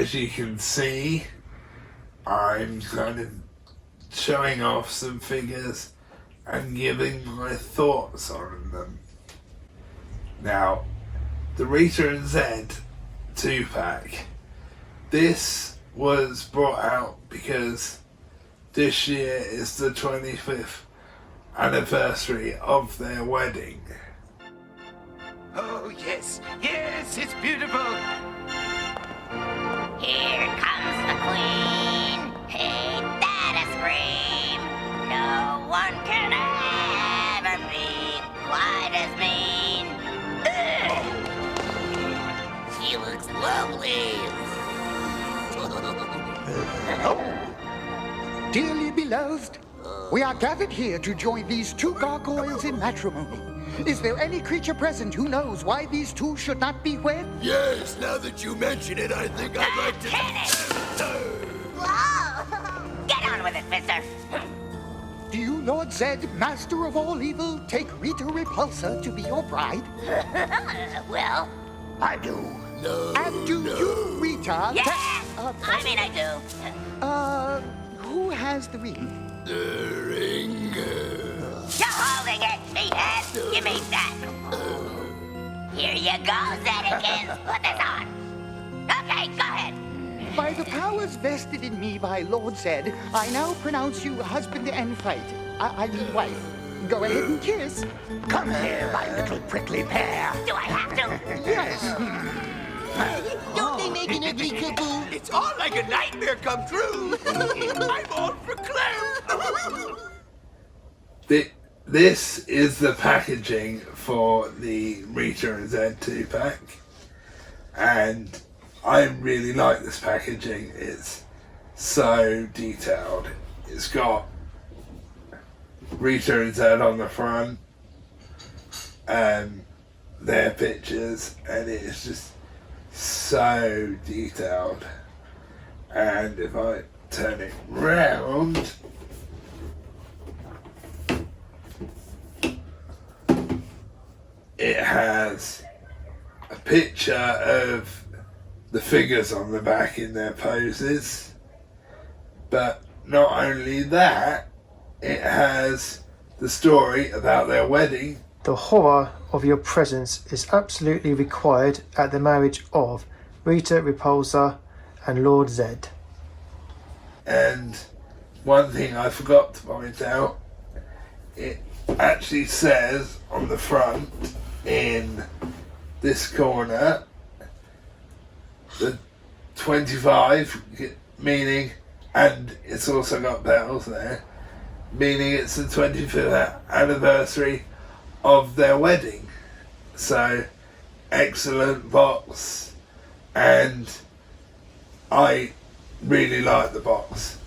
as you can see, I'm kind of showing off some figures and giving my thoughts on them. Now, the Rita and Zedd 2-pack. This was brought out because this year is the 25th anniversary of their wedding. Oh yes, yes, it's beautiful. Here comes the queen. Ain't that a scream? No one can ever be quite as mean. Ugh. She looks lovely. Dearly beloved, we are gathered here to join these two gargoyles in matrimony. Is there any creature present who knows why these two should not be wed? Yes, now that you mention it, I think I'd like to... Whoa! Get on with it, mister. Do you, Lord Zedd, master of all evil, take Rita Repulsa to be your bride? Well, I do. No, And do you, Rita? yeah! I mean, I do. Who has the ring? The ring. You're holding it, meathead. Give me that. Here you go, Zeddikins. Put this on. Okay, go ahead. By the powers vested in me by Lord Zedd, I now pronounce you husband and fight. I mean wife. Go ahead and kiss. Come here, my little prickly pear. Do I have to? Yes. Don't they make an ugly kaboo? It's all like a nightmare come true. I'm all for Clem. This is the packaging for the Rita and Zedd 2-pack, and I really like this packaging. It's so detailed. It's got Rita and Zedd on the front and their pictures, and it's just so detailed. And if I turn it round, it has a picture of the figures on the back in their poses, but not only that, it has the story about their wedding. The horror of your presence is absolutely required at the marriage of Rita Repulsa and Lord Zedd. And one thing I forgot to point out, it actually says on the front in this corner the 25, meaning, and it's also got bells there, meaning it's the 25th anniversary of their wedding. So excellent box, and I really like the box.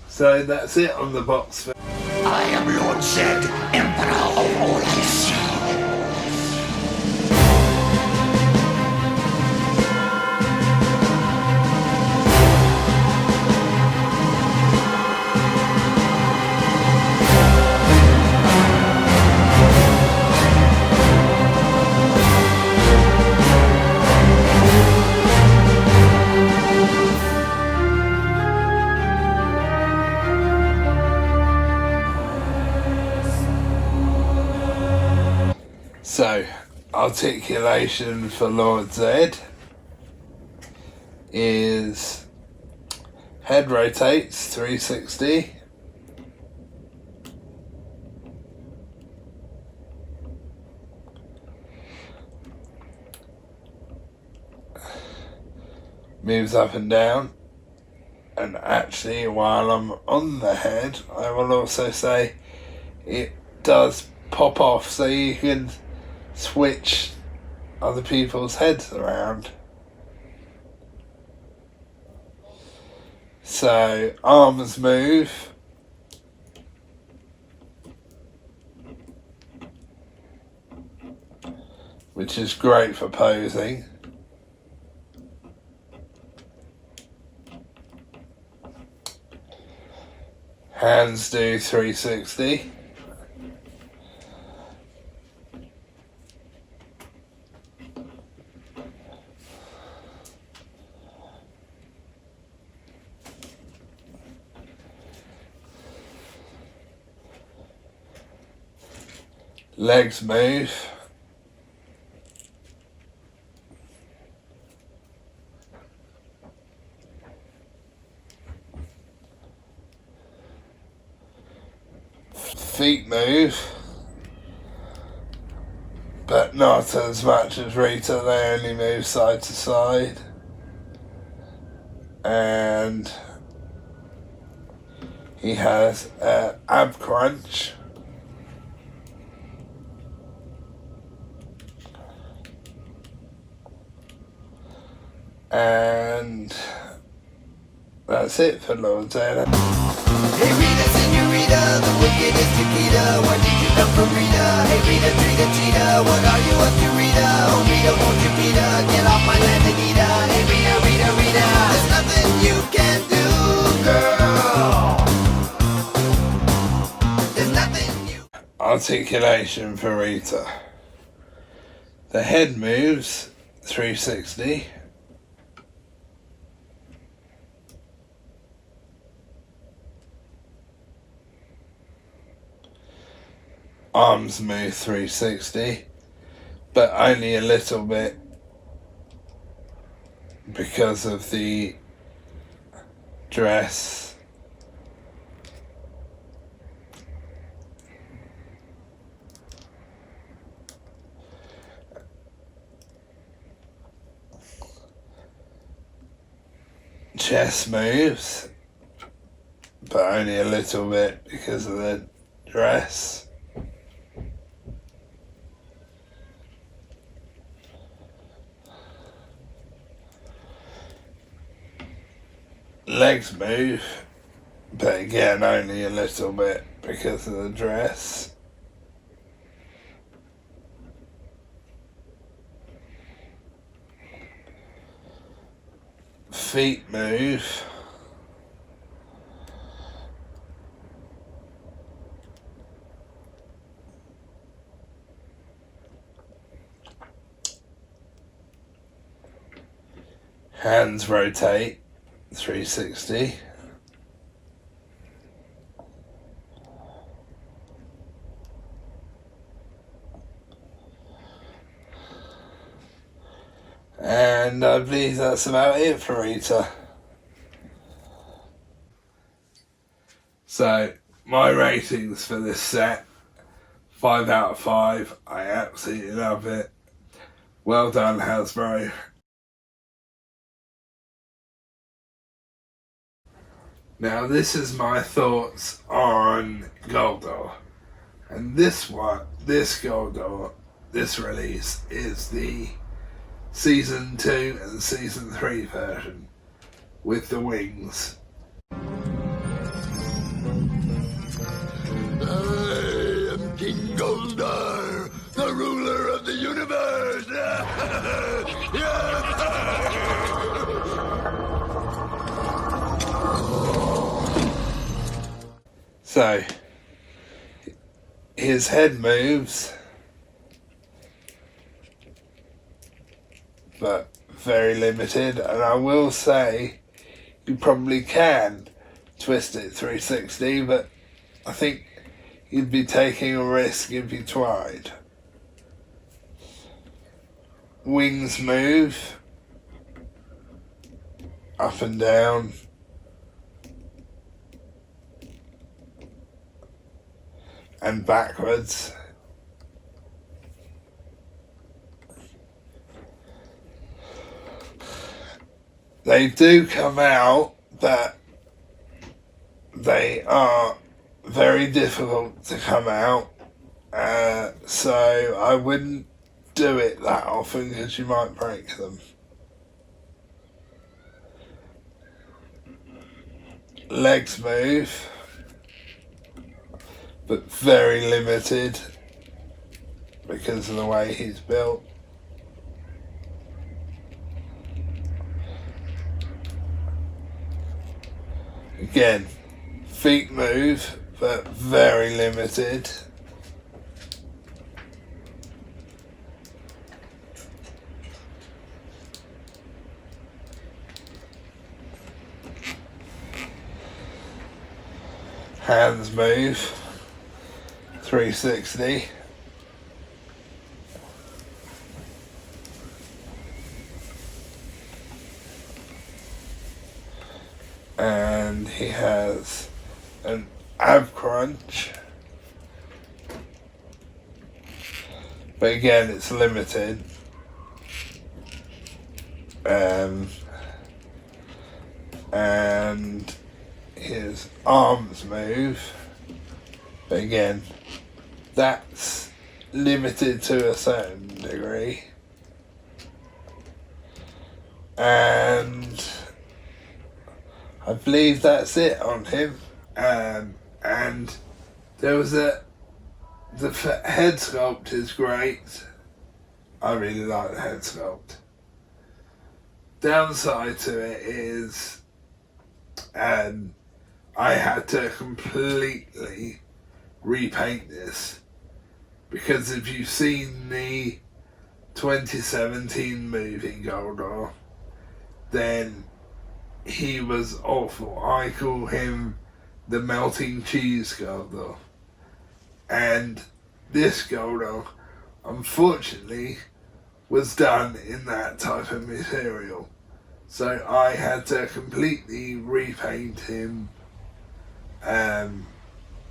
So that's it on the box. I am Lord Zedd, Emperor of all I see. So, articulation for Lord Zedd is head rotates 360, moves up and down, and actually while I'm on the head I will also say it does pop off so you can switch other people's heads around. So arms move, which is great for posing. Hands do 360. Legs move. Feet move. But not as much as Rita, they only move side to side. And he has an ab crunch. And that's it for Lord Zedd. Hey Rita, senorita, the wickedest Chiquita. Why did you come from Rita? Hey Rita, Trita, cheetah, what are you up to, Rita? Oh Rita, won't you Rita, get off my land, Anita. Hey Rita, Rita, Rita, there's nothing you can do, girl. There's nothing you... Articulation for Rita. The head moves 360. Arms move 360, but only a little bit because of the dress. Chest moves, but only a little bit because of the dress. Legs move, but again only a little bit because of the dress. Feet move. Hands rotate 360. And I believe that's about it for Rita. So, my ratings for this set, 5 out of 5. I absolutely love it. Well done, Hasbro. Now this is my thoughts on Goldar, and this Goldar, this release is the Season 2 and Season 3 version with the wings. I am King Goldar, the ruler of the universe. So, his head moves, but very limited, and I will say you probably can twist it 360, but I think you'd be taking a risk if you tried. Wings move up and down. And backwards. They do come out, but they are very difficult to come out. So I wouldn't do it that often because you might break them. Legs move, but very limited because of the way he's built. Again, feet move, but very limited. Hands move, 360. and he has an ab crunch, but again it's limited. And his arms move, but again that's limited to a certain degree. And I believe that's it on him. And there was the head sculpt is great. I really like the head sculpt. Downside to it is I had to completely repaint this, because if you've seen the 2017 movie Goldar, then he was awful. I call him the melting cheese Goldar. And this Goldar, unfortunately, was done in that type of material. So I had to completely repaint him,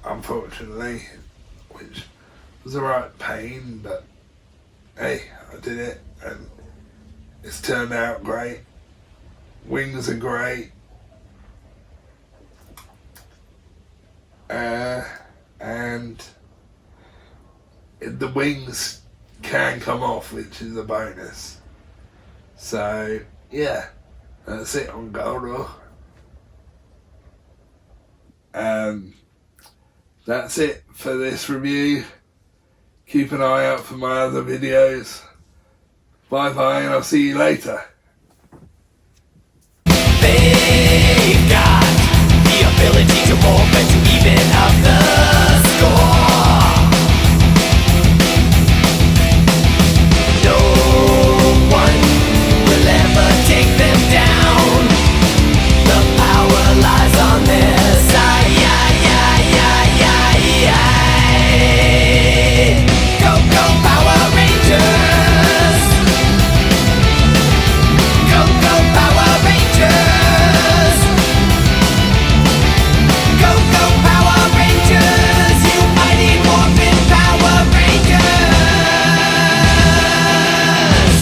unfortunately, which was a right pain, but hey, I did it and it's turned out great. Wings are great. And the wings can come off, which is a bonus. So yeah, that's it on Goldar. That's it for this review. Keep an eye out for my other videos. Bye bye, and I'll see you later.